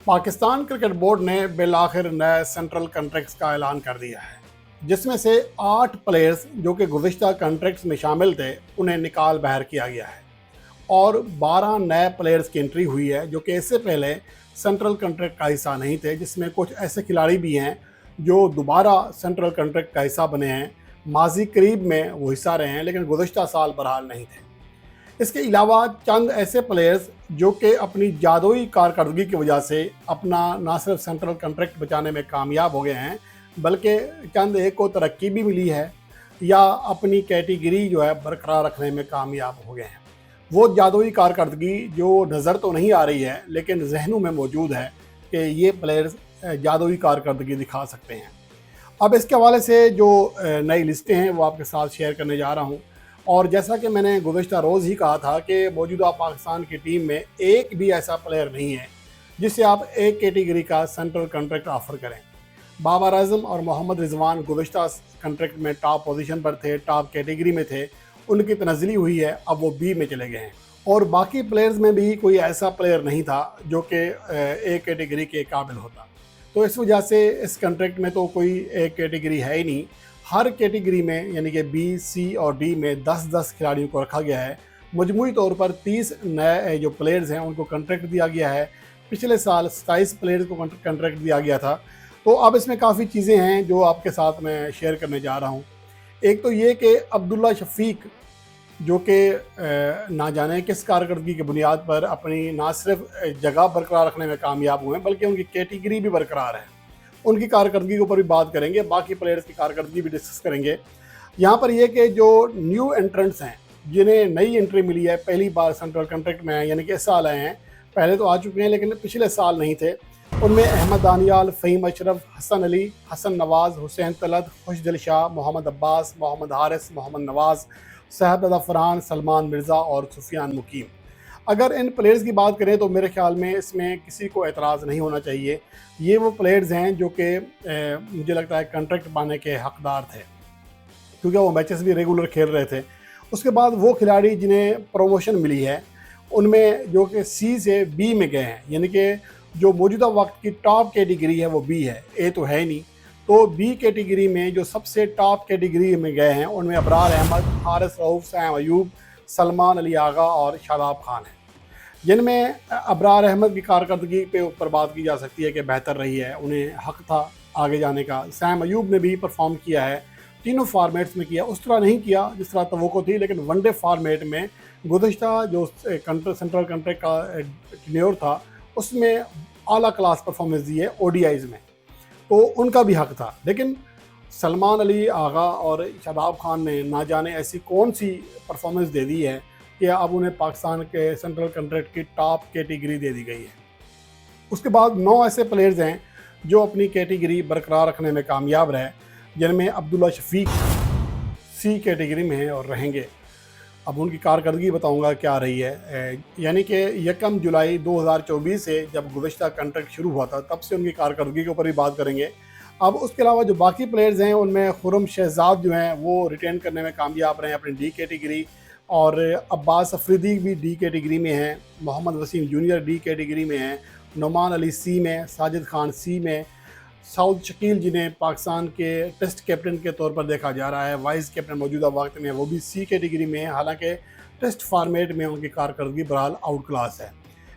Pakistan cricket board ने बिलाखिर नए central contracts का ऐलान कर दिया है, जिसमें से 8 प्लेयर्स जो कि गुज़िश्ता कॉन्ट्रैक्ट्स में शामिल थे उन्हें निकाल बहर किया गया है और 12 नए प्लेयर्स की एंट्री हुई है जो कि इससे पहले सेंट्रल कॉन्ट्रैक्ट का हिस्सा नहीं थे, जिसमें कुछ ऐसे खिलाड़ी भी हैं जो दोबारा सेंट्रल कॉन्ट्रैक्ट का हिस्सा बने हैं। माजी करीब में वो हिस्सा रहे हैं लेकिन गुज़िश्ता साल बहरहाल नहीं थे। इसके अलावा चंद ऐसे प्लेयर्स जो कि अपनी जादुई कारकर्दगी की वजह से अपना ना सिर्फ सेंट्रल कॉन्ट्रैक्ट बचाने में कामयाब हो गए हैं, बल्कि चंद एक को तरक्की भी मिली है या अपनी कैटेगरी जो है बरकरार रखने में कामयाब हो गए हैं। वो जादुई कारकर्दगी जो नज़र तो नहीं आ रही है लेकिन जहनों में मौजूद है कि ये प्लेयर्स जादुई कारकर्दगी दिखा सकते हैं। अब इसके हवाले से जो नई लिस्टें हैं वो आपके साथ शेयर करने जा रहा हूँ। और जैसा कि मैंने गुज़िश्ता रोज़ ही कहा था कि मौजूदा पाकिस्तान की टीम में एक भी ऐसा प्लेयर नहीं है जिसे आप एक कैटेगरी का सेंट्रल कॉन्ट्रैक्ट ऑफ़र करें। बाबर आज़म और मोहम्मद रिजवान गुज़िश्ता कॉन्ट्रैक्ट में टॉप पोजीशन पर थे, टॉप कैटेगरी में थे, उनकी तनज़ली हुई है, अब वो बी में चले गए हैं। और बाकी प्लेयर्स में भी कोई ऐसा प्लेयर नहीं था जो कि एक कैटेगरी के काबिल होता। तो इस वजह से इस कॉन्ट्रैक्ट में तो कोई एक कैटेगरी है ही नहीं। हर कैटेगरी में यानी कि बी, सी और डी में 10-10 खिलाड़ियों को रखा गया है। मजमूई तौर पर 30 नए जो प्लेयर्स हैं उनको कॉन्ट्रैक्ट दिया गया है। पिछले साल 27 प्लेयर्स को कॉन्ट्रैक्ट दिया गया था। तो अब इसमें काफ़ी चीज़ें हैं जो आपके साथ मैं शेयर करने जा रहा हूँ। एक तो ये कि अब्दुल्ला शफीक जो कि ना जाने किस कारकर्दगी की बुनियाद पर अपनी ना सिर्फ जगह बरकरार रखने में कामयाब हुए हैं बल्कि उनकी कैटेगरी भी बरकरार है। उनकी कारकर्दगी के ऊपर भी बात करेंगे, बाकी प्लेयर्स की कारकर्दगी भी डिस्कस करेंगे। यहाँ पर यह कि जो न्यू एंट्रेंट्स हैं जिन्हें नई एंट्री मिली है, पहली बार सेंट्रल कॉन्ट्रैक्ट में यानी कि इस साल आए हैं, पहले तो आ चुके हैं लेकिन पिछले साल नहीं थे। उनमें अहमद दानियाल, फ़हीम अशरफ, हसन अली, हसन नवाज़, हुसैन तलत, खुशदिल शाह, मोहम्मद अब्बास, मोहम्मद हारिस, मोहम्मद नवाज़, शहजादा फरहान, सलमान मिर्ज़ा और सुफियान मुकीम। अगर इन प्लेयर्स की बात करें तो मेरे ख्याल में इसमें किसी को एतराज़ नहीं होना चाहिए। ये वो प्लेयर्स हैं जो कि मुझे लगता है कॉन्ट्रैक्ट पाने के हकदार थे क्योंकि वो मैचेस भी रेगुलर खेल रहे थे। उसके बाद वो खिलाड़ी जिन्हें प्रमोशन मिली है उनमें जो कि सी से बी में गए हैं, यानी कि जो मौजूदा वक्त की टॉप कैटेगरी है वो बी है, ए तो है ही नहीं। तो बी कैटेगरी में जो सबसे टॉप कैटेगरी में गए हैं उनमें अबरार अहमद, हारिस रऊफ, सैम अयूब, सलमान अली आगा और शादाब खान हैं, जिनमें अबरार अहमद की कारकर्दगी पे ऊपर बात की जा सकती है कि बेहतर रही है, उन्हें हक था आगे जाने का। सैम अयूब ने भी परफॉर्म किया है, तीनों फार्मेट्स में किया, उस तरह नहीं किया जिस तरह तवक्को थी, लेकिन वनडे फार्मेट में गुज़िश्ता जो सेंट्रल कॉन्ट्रैक्ट का टेन्योर था उसमें आला क्लास परफॉर्मेंस दी है ओडीआईज़ में, तो उनका भी हक था। लेकिन सलमान अली आगा और शादाब खान ने ना जाने ऐसी कौन सी परफॉर्मेंस दे दी है कि अब उन्हें पाकिस्तान के सेंट्रल कॉन्ट्रैक्ट की टॉप कैटेगरी दे दी गई है। उसके बाद 9 ऐसे प्लेयर्स हैं जो अपनी कैटेगरी बरकरार रखने में कामयाब रहे, जिनमें अब्दुल्ला शफीक सी कैटेगरी में हैं और रहेंगे। अब उनकी कारकर्दगी बताऊंगा क्या रही है। यानी कि 1 जुलाई 2024 से जब गुज़िश्ता कॉन्ट्रैक्ट शुरू हुआ था तब से उनकी कारकर्दगी के ऊपर भी बात करेंगे। अब उसके अलावा जो बाकी प्लेयर्स हैं उनमें खुर्रम शहजाद जो हैं वो रिटेन करने में कामयाब रहे अपनी डी कैटेगरी, और अब्बास अफरीदी भी डी कैटेगरी में हैं, Mohammed Waseem junior D category में हैं, नुमान अली सी में, साजिद खान सी में, साउद शकील जिन्हें पाकिस्तान के टेस्ट कैप्टन के तौर पर देखा जा रहा है, वाइस कैप्टन मौजूदा वक्त में, वो भी सी कैटेगरी में है, हालांकि टेस्ट फार्मेट में उनकी कारकर्दगी बहरहाल आउट क्लास है।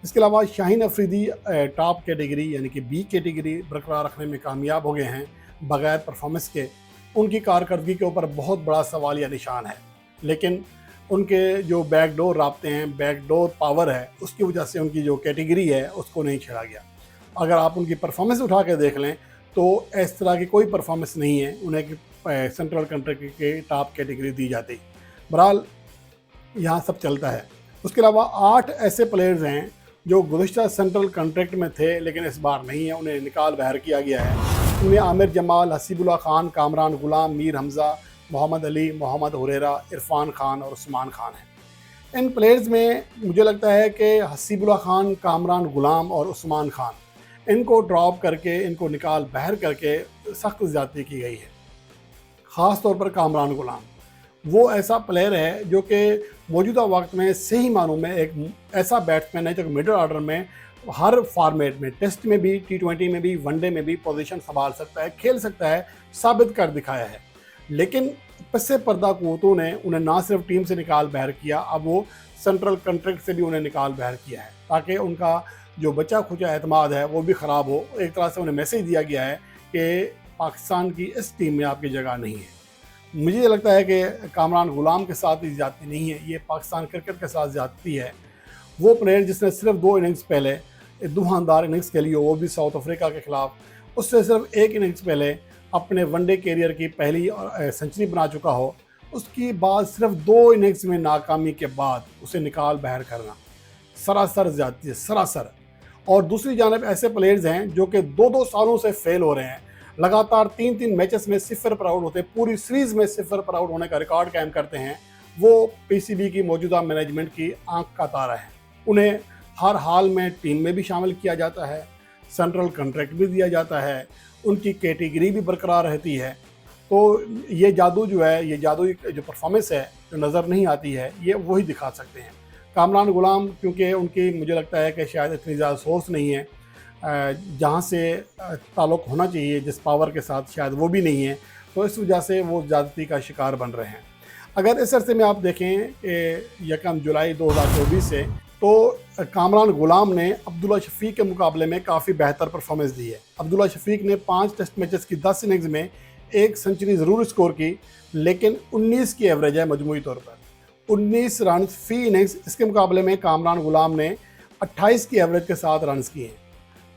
इसके अलावा शाहीन अफरीदी टॉप कैटेगरी यानी कि बी कैटेगरी बरकरार रखने में कामयाब हो गए हैं बग़ैर परफॉर्मेंस के। उनकी कारकर्दगी के ऊपर बहुत बड़ा सवालिया निशान है, लेकिन उनके जो बैकडोर राब्ते हैं, बैकडोर पावर है, उसकी वजह से उनकी जो कैटेगरी है उसको नहीं छेड़ा गया। अगर आप उनकी परफॉर्मेंस उठा के देख लें तो इस तरह की कोई परफॉर्मेंस नहीं है उन्हें सेंट्रल कॉन्ट्रैक्ट के टॉप कैटेगरी दी जाती। बहरहाल यहाँ सब चलता है। उसके अलावा 8 ऐसे प्लेयर्स हैं जो गुज़िश्ता सेंट्रल कॉन्ट्रैक्ट में थे लेकिन इस बार नहीं है, उन्हें निकाल बहर किया गया है। इनमें आमिर जमाल, हसीबुल्ला खान, कामरान गुलाम, मीर हमज़ा, मोहम्मद अली, मोहम्मद हुरैरा, इरफान खान और उस्मान खान हैं। इन प्लेयर्स में मुझे लगता है कि हसीबुल्ला खान, कामरान गुलाम और उस्मान खान, इनको ड्रॉप करके, इनको निकाल बहर करके सख्त ज़्यादती की गई है। ख़ास तौर पर कामरान गुलाम वो ऐसा प्लेयर है जो कि मौजूदा वक्त में सही मानों में एक ऐसा बैट्समैन है जो मिडल ऑर्डर में हर फॉर्मेट में, टेस्ट में भी, T20 में भी, वनडे में भी पोजीशन संभाल सकता है, खेल सकता है, साबित कर दिखाया है। लेकिन पस्से पर्दा कुव्वतों ने उन्हें ना सिर्फ टीम से निकाल बाहर किया, अब वो सेंट्रल कॉन्ट्रैक्ट से भी उन्हें निकाल बाहर किया है, ताकि उनका जो बचा खुचा एतमाद है वो भी ख़राब हो। एक तरह से उन्हें मैसेज दिया गया है कि पाकिस्तान की इस टीम में आपकी जगह नहीं है। मुझे लगता है कि कामरान गुलाम के साथ ही ज़्यादती नहीं है, ये पाकिस्तान क्रिकेट के साथ ज़्यादती है। वो प्लेयर जिसने सिर्फ 2 इनिंग्स पहले धुआंधार इनिंग्स खेली हो, वो भी साउथ अफ्रीका के खिलाफ, उससे सिर्फ 1 इनिंग्स पहले अपने वनडे कैरियर की पहली सेंचुरी बना चुका हो, उसकी बाद सिर्फ 2 इनिंग्स में नाकामी के बाद उसे निकाल बाहर करना सरासर ज़्यादती है, सरासर। और दूसरी जानब ऐसे प्लेयर्स हैं जो कि 2-2 सालों से फेल हो रहे हैं, लगातार 3-3 मैचेस में 0 पर आउट होते, पूरी सीरीज़ में 0 पर आउट होने का रिकॉर्ड कायम करते हैं। वो पीसीबी की मौजूदा मैनेजमेंट की आंख का तारा है। उन्हें हर हाल में टीम में भी शामिल किया जाता है, सेंट्रल कॉन्ट्रैक्ट भी दिया जाता है, उनकी कैटेगरी भी बरकरार रहती है। तो ये जादू जो है, ये जादुई जो परफॉर्मेंस है जो नज़र नहीं आती है, ये वही दिखा सकते हैं। कामरान गुलाम, क्योंकि उनकी मुझे लगता है कि शायद इतनी ज़्यादा सोर्स नहीं है जहाँ से ताल्लुक़ होना चाहिए, जिस पावर के साथ शायद वो भी नहीं है, तो इस वजह से वो ज़्यादती का शिकार बन रहे हैं। अगर इस अरसे में आप देखें कि 1 जुलाई 2024 से, तो कामरान गुलाम ने अब्दुल्ला शफीक के मुकाबले में काफ़ी बेहतर परफॉर्मेंस दी है। अब्दुल्ला शफीक ने 5 टेस्ट मैचेस की 10 इनिंग्स में 1 सेंचुरी ज़रूर स्कोर की, लेकिन 19 की एवरेज है मजमूई तौर पर, 19 रन फी इनिंग्स। इसके मुकाबले में कामरान गुलाम ने 28 की एवरेज के साथ रन किए हैं।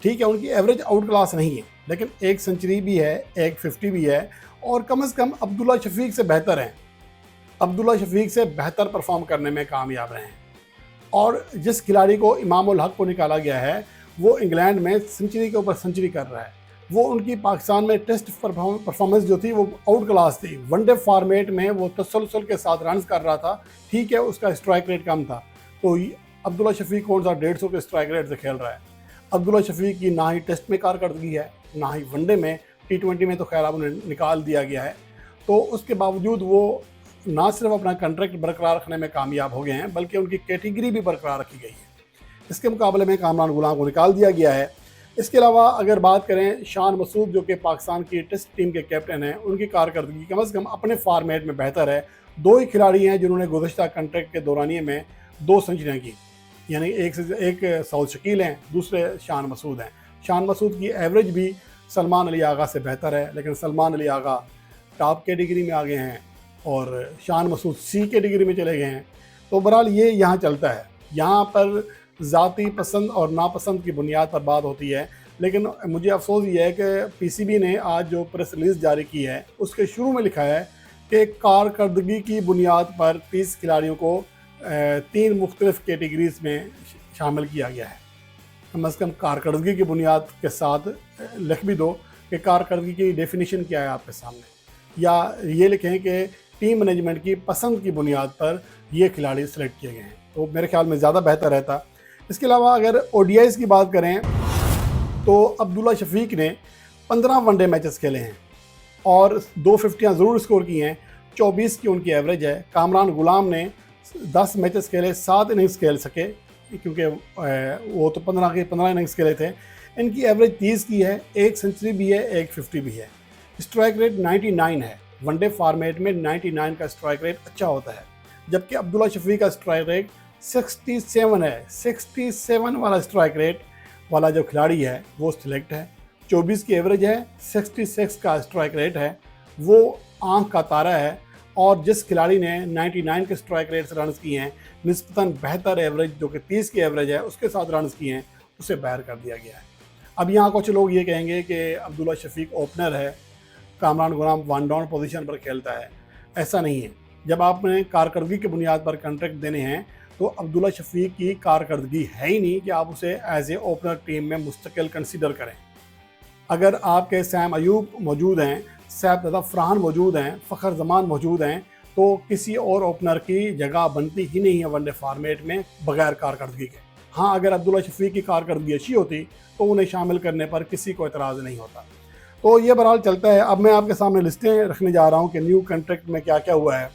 ठीक है, उनकी एवरेज आउट क्लास नहीं है, लेकिन 1 सेंचुरी भी है, 1 50 भी है, और कम से कम अब्दुल्ला शफीक से बेहतर हैं। अब्दुल्ला शफीक से बेहतर परफॉर्म करने में कामयाब रहे हैं। और जिस खिलाड़ी को इमाम उल हक को निकाला गया है, वो इंग्लैंड में सेंचुरी के ऊपर सेंचुरी कर रहा है। वो उनकी पाकिस्तान में टेस्ट परफॉर्मेंस जो थी वो आउट क्लास थी। वनडे फॉर्मेट में वो तसलसल के साथ रन कर रहा था। ठीक है, उसका स्ट्राइक रेट कम था, तो अब्दुल्ला शफीक कौन सा 150 के स्ट्राइक रेट से खेल रहा है। अब्दुल्ला शफीक की ना ही टेस्ट में कारकर्दगी है, ना ही वनडे में। T20 में तो खैर अब उन्हें निकाल दिया गया है, तो उसके बावजूद वो ना सिर्फ अपना कॉन्ट्रैक्ट बरकरार रखने में कामयाब हो गए हैं, बल्कि उनकी कैटेगरी भी बरकरार रखी गई है। इसके मुकाबले में कामरान गुलाम को निकाल दिया गया है। इसके अलावा अगर बात करें शान मसूद, जो कि पाकिस्तान की टेस्ट टीम के कैप्टन हैं, उनकी कारकर्दगी कम से कम अपने फॉर्मेट में बेहतर है। 2 ही खिलाड़ी हैं जिन्होंने गुज़श्ता कॉन्ट्रैक्ट के दौरानिए में 2 सेंचुरियाँ की, यानी एक सऊद शकील हैं, दूसरे शान मसूद हैं। शान मसूद की एवरेज भी सलमान अली आगा से बेहतर है, लेकिन सलमान अली आगा टॉप कैटेगरी में आ गए हैं और शान मसूद सी कैटेगरी में चले गए हैं। तो बहरहाल ये यहाँ चलता है। यहाँ पर ज़ाती पसंद और नापसंद की बुनियाद पर बात होती है। लेकिन मुझे अफसोस ये है कि पीसीबी ने आज जो प्रेस रिलीज़ जारी की है, उसके शुरू में लिखा है कि कारकर्दगी की बुनियाद पर 30 खिलाड़ियों को 3 मुख्तलिफ कैटेगरीज में शामिल किया गया है। कम अज़ कम कारकर्दगी की बुनियाद के साथ लिख भी दो कि कारकर्दगी की डेफिनेशन क्या है आपके सामने, या ये लिखें कि टीम मैनेजमेंट की पसंद की बुनियाद पर ये खिलाड़ी सेलेक्ट किए गए हैं, तो मेरे ख्याल में ज़्यादा बेहतर रहता। इसके अलावा अगर ODIs की बात करें तो अब्दुल्ला शफीक ने 15 वनडे मैचेस खेले हैं और 2 50 ज़रूर स्कोर की हैं, 24 की उनकी एवरेज है। कामरान गुलाम ने 10 मैचेस खेले, 7 इनिंग्स खेल सके, क्योंकि वो तो 15 इनिंग्स खेले थे। इनकी एवरेज 30 की है, 1 सेंचुरी भी है, 1 50 भी है। स्ट्राइक रेट 99 है। वनडे फॉर्मेट में 99 का स्ट्राइक रेट अच्छा होता है, जबकि अब्दुल्ला शफीक का स्ट्राइक रेट 67 है। 67 वाला स्ट्राइक रेट वाला जो खिलाड़ी है वो सिलेक्ट है। 24 की एवरेज है, 66 का स्ट्राइक रेट है, वो आंख का तारा है। और जिस खिलाड़ी ने 99 के स्ट्राइक रेट से रन किए हैं, निस्बतन बेहतर एवरेज जो कि 30 की एवरेज है उसके साथ रन किए हैं, उसे बाहर कर दिया गया है। अब यहाँ कुछ लोग ये कहेंगे कि अब्दुल्ला शफीक ओपनर है, कामरान गुलाम वन डाउन पोजीशन पर खेलता है। ऐसा नहीं है। जब आपने कारकर्दगी की बुनियाद पर कॉन्ट्रैक्ट देने हैं, तो अब्दुल्ला शफीक की कारकर्दगी है ही नहीं कि आप उसे एज ए ओपनर टीम में मुस्तकिल कंसीडर करें। अगर आपके सैम अयूब मौजूद हैं, सैफ फरहान मौजूद हैं, फ़खर जमान मौजूद हैं, तो किसी और ओपनर की जगह बनती ही नहीं है वनडे फॉर्मेट में बगैर कारकर्दगी के। हाँ, अगर अब्दुल्ला शफीक की कारकर्दगी अच्छी होती तो उन्हें शामिल करने पर किसी को एतराज़ नहीं होता। तो ये बहरहाल चलता है। अब मैं आपके सामने लिस्टें रखने जा रहा हूँ कि न्यू कॉन्ट्रैक्ट में क्या क्या हुआ है।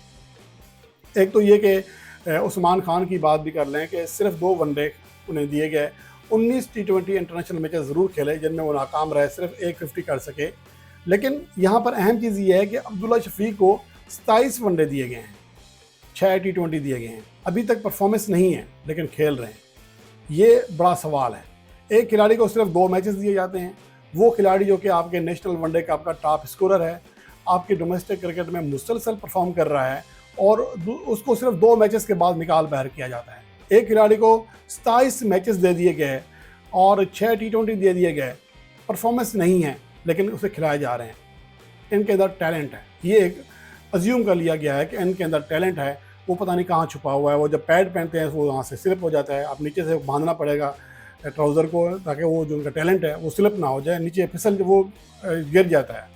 एक तो ये कि उस्मान खान की बात भी कर लें कि सिर्फ 2 वनडे उन्हें दिए गए 19 T20 इंटरनेशनल मैचेस ज़रूर खेले जिनमें वो नाकाम रहे, सिर्फ एक 50 कर सके। लेकिन यहाँ पर अहम चीज़ ये है कि अब्दुल्ला शफीक को 27 वनडे दिए गए हैं, 6 T20 दिए गए हैं, अभी तक परफॉर्मेंस नहीं है लेकिन खेल रहे हैं। ये बड़ा सवाल है। एक खिलाड़ी को सिर्फ 2 मैचेस दिए जाते हैं, वो खिलाड़ी जो कि आपके नेशनल वनडे का आपका टॉप स्कोरर है, आपके डोमेस्टिक क्रिकेट में मुसलसल परफॉर्म कर रहा है, और उसको सिर्फ 2 मैचेस के बाद निकाल बाहर किया जाता है। एक खिलाड़ी को 27 मैचेस दे दिए गए और 6 T20 दे दिए गए, परफॉर्मेंस नहीं है लेकिन उसे खिलाए जा रहे हैं। इनके अंदर टैलेंट है, ये एक अज्यूम कर लिया गया है कि इनके अंदर टैलेंट है, वो पता नहीं कहाँ छुपा हुआ है। वो जब पैड पहनते हैं वो वहाँ से स्लिप हो जाता है, अब नीचे से बांधना पड़ेगा ट्राउज़र को ताकि वो जो उनका टैलेंट है वो स्लिप ना हो जाए, नीचे फिसल वो गिर जाता है।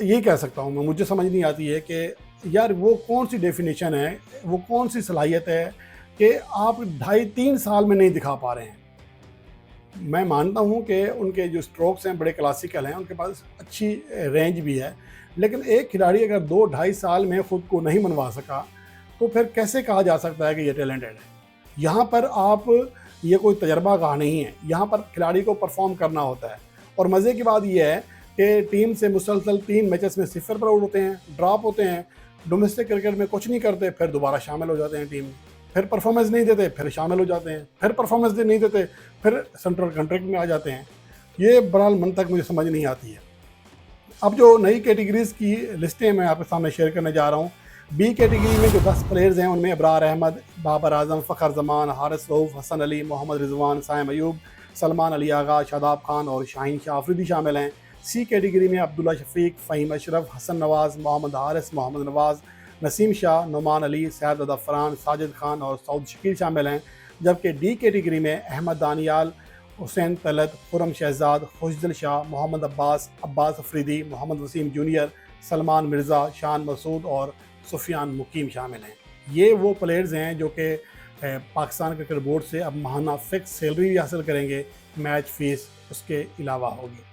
ये कह सकता हूँ मैं, मुझे समझ नहीं आती है कि यार वो कौन सी डेफिनेशन है, वो कौन सी सलाहियत है कि आप 2.5-3 साल में नहीं दिखा पा रहे हैं। मैं मानता हूँ कि उनके जो स्ट्रोक्स हैं बड़े क्लासिकल हैं, उनके पास अच्छी रेंज भी है, लेकिन एक खिलाड़ी अगर 2-2.5 साल में ख़ुद को नहीं मनवा सका तो फिर कैसे कहा जा सकता है कि ये टैलेंटेड है। यहाँ पर आप, ये कोई तजर्बागाह नहीं है, यहाँ पर खिलाड़ी को परफॉर्म करना होता है। और मज़े की बात यह है कि टीम से मुसलसल 3 मैचेस में 0 पर आउट होते हैं, ड्रॉप होते हैं, डोमेस्टिक क्रिकेट में कुछ नहीं करते, फिर दोबारा शामिल हो जाते हैं टीम में, फिर परफॉर्मेंस नहीं देते, फिर शामिल हो जाते हैं, फिर परफॉर्मेंस नहीं देते, फिर सेंट्रल कॉन्ट्रैक्ट में आ जाते हैं। ये बहरहाल मन तक मुझे समझ नहीं आती है। अब जो नई कैटेगरीज़ की लिस्टें मैं आपके सामने शेयर करने जा रहा हूँ। बी कैटेगरी में जो 10 प्लेयर्स हैं उनमें अबरार अहमद, बाबर आजम, फ़खर जमान, हारिस रऊफ़, हसन अली, मोहम्मद रिजवान, साइम अयूब, सलमान अली आगा, शादाब खान और शाहीन शाह अफरीदी शामिल हैं। सी कैटेगरी में अब्दुल्ला शफीक, फ़हीम अशरफ, हसन नवाज़, मोहम्मद हारिस, मोहम्मद नवाज़, नसीम शाह, नुमान अली, सैयद अदफ़रान, साजिद खान और सऊद शकील शामिल हैं। जबकि डी कैटेगरी में अहमद दानियाल, हुसैन तलत, खुरम शहजाद, खुशदिल शाह, मोहम्मद अब्बास, अब्बास अफरीदी, मोहम्मद वसीम जूनियर, सलमान मिर्ज़ा, शान मसूद और सुफियान मुकीम शामिल हैं। ये वो प्लेयर्स हैं जो कि पाकिस्तान क्रिकेट बोर्ड से अब माहाना फ़िक्स सैलरी भी हासिल करेंगे, मैच फ़ीस उसके अलावा होगी।